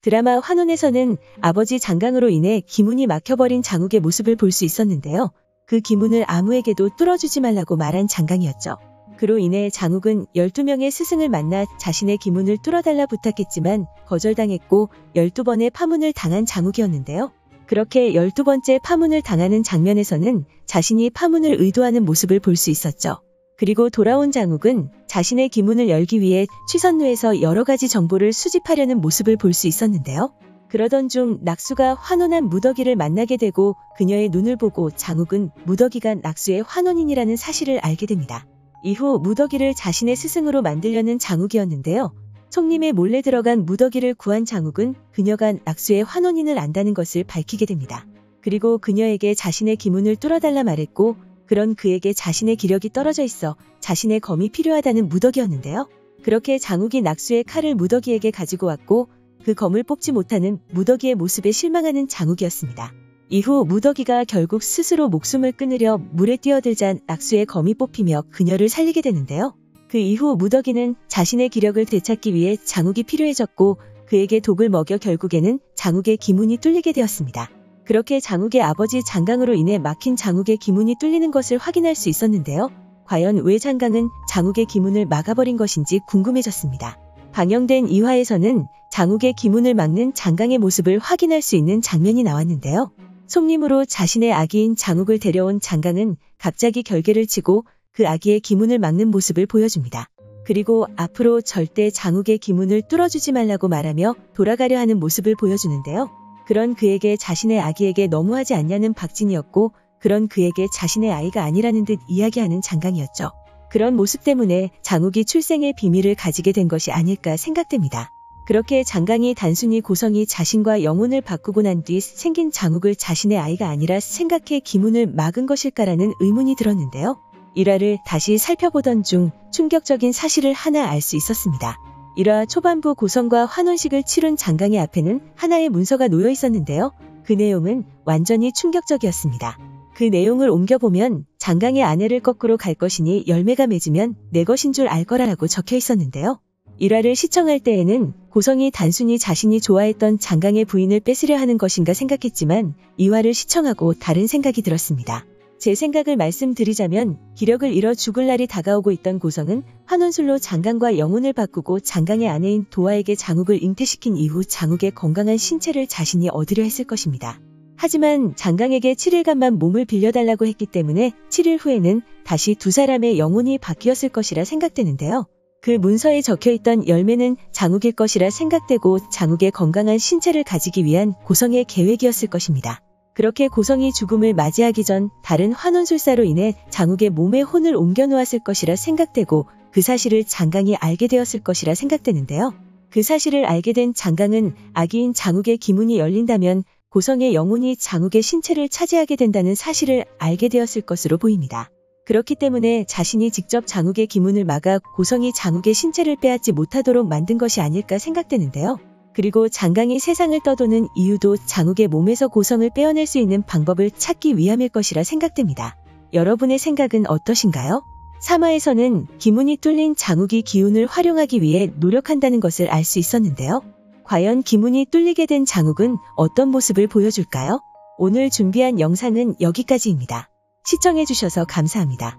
드라마 환혼에서는 아버지 장강으로 인해 기문이 막혀버린 장욱의 모습을 볼 수 있었는데요. 그 기문을 아무에게도 뚫어주지 말라고 말한 장강이었죠. 그로 인해 장욱은 12명의 스승을 만나 자신의 기문을 뚫어달라 부탁했지만 거절당했고 12번의 파문을 당한 장욱이었는데요. 그렇게 12번째 파문을 당하는 장면에서는 자신이 파문을 의도하는 모습을 볼 수 있었죠. 그리고 돌아온 장욱은 자신의 기문을 열기 위해 취선루에서 여러 가지 정보를 수집하려는 모습을 볼 수 있었는데요. 그러던 중 낙수가 환혼한 무더기를 만나게 되고 그녀의 눈을 보고 장욱은 무더기가 낙수의 환혼인이라는 사실을 알게 됩니다. 이후 무더기를 자신의 스승으로 만들려는 장욱이었는데요. 손님에 몰래 들어간 무더기를 구한 장욱은 그녀가 낙수의 환혼인을 안다는 것을 밝히게 됩니다. 그리고 그녀에게 자신의 기문을 뚫어달라 말했고 그런 그에게 자신의 기력이 떨어져 있어 자신의 검이 필요하다는 무더기였는데요. 그렇게 장욱이 낙수의 칼을 무더기에게 가지고 왔고 그 검을 뽑지 못하는 무더기의 모습에 실망하는 장욱이었습니다. 이후 무더기가 결국 스스로 목숨을 끊으려 물에 뛰어들자 낙수의 검이 뽑히며 그녀를 살리게 되는데요. 그 이후 무더기는 자신의 기력을 되찾기 위해 장욱이 필요해졌고 그에게 독을 먹여 결국에는 장욱의 기문이 뚫리게 되었습니다. 그렇게 장욱의 아버지 장강으로 인해 막힌 장욱의 기문이 뚫리는 것을 확인할 수 있었는데요. 과연 왜 장강은 장욱의 기문을 막아버린 것인지 궁금해졌습니다. 방영된 2화에서는 장욱의 기문을 막는 장강의 모습을 확인할 수 있는 장면이 나왔는데요. 손님으로 자신의 아기인 장욱을 데려온 장강은 갑자기 결계를 치고 그 아기의 기문을 막는 모습을 보여줍니다. 그리고 앞으로 절대 장욱의 기문을 뚫어주지 말라고 말하며 돌아가려 하는 모습을 보여주는데요. 그런 그에게 자신의 아기에게 너무하지 않냐는 박진이었고 그런 그에게 자신의 아이가 아니라는 듯 이야기하는 장강이었죠. 그런 모습 때문에 장욱이 출생의 비밀을 가지게 된 것이 아닐까 생각됩니다. 그렇게 장강이 단순히 고성이 자신과 영혼을 바꾸고 난 뒤 생긴 장욱을 자신의 아이가 아니라 생각해 기문을 막은 것일까라는 의문이 들었는데요. 1화를 다시 살펴보던 중 충격적인 사실을 하나 알 수 있었습니다. 1화 초반부 고성과 환혼식을 치룬 장강의 앞에는 하나의 문서가 놓여 있었는데요. 그 내용은 완전히 충격적이었습니다. 그 내용을 옮겨보면 장강의 아내를 거꾸로 갈 것이니 열매가 맺으면 내 것인 줄 알 거라라고 적혀 있었는데요. 1화를 시청할 때에는 고성이 단순히 자신이 좋아했던 장강의 부인을 뺏으려 하는 것인가 생각했지만 2화를 시청하고 다른 생각이 들었습니다. 제 생각을 말씀드리자면 기력을 잃어 죽을 날이 다가오고 있던 고성은 환혼술로 장강과 영혼을 바꾸고 장강의 아내인 도화에게 장욱을 잉태시킨 이후 장욱의 건강한 신체를 자신이 얻으려 했을 것입니다. 하지만 장강에게 7일간만 몸을 빌려달라고 했기 때문에 7일 후에는 다시 두 사람의 영혼이 바뀌었을 것이라 생각되는데요. 그 문서에 적혀있던 열매는 장욱일 것이라 생각되고 장욱의 건강한 신체를 가지기 위한 고성의 계획이었을 것입니다. 그렇게 고성이 죽음을 맞이하기 전 다른 환혼술사로 인해 장욱의 몸에 혼을 옮겨놓았을 것이라 생각되고 그 사실을 장강이 알게 되었을 것이라 생각되는데요. 그 사실을 알게 된 장강은 아기인 장욱의 기문이 열린다면 고성의 영혼이 장욱의 신체를 차지하게 된다는 사실을 알게 되었을 것으로 보입니다. 그렇기 때문에 자신이 직접 장욱의 기문을 막아 고성이 장욱의 신체를 빼앗지 못하도록 만든 것이 아닐까 생각되는데요. 그리고 장강이 세상을 떠도는 이유도 장욱의 몸에서 고성을 빼어낼 수 있는 방법을 찾기 위함일 것이라 생각됩니다. 여러분의 생각은 어떠신가요? 3화에서는 기문이 뚫린 장욱이 기운을 활용하기 위해 노력한다는 것을 알 수 있었는데요. 과연 기문이 뚫리게 된 장욱은 어떤 모습을 보여줄까요? 오늘 준비한 영상은 여기까지입니다. 시청해주셔서 감사합니다.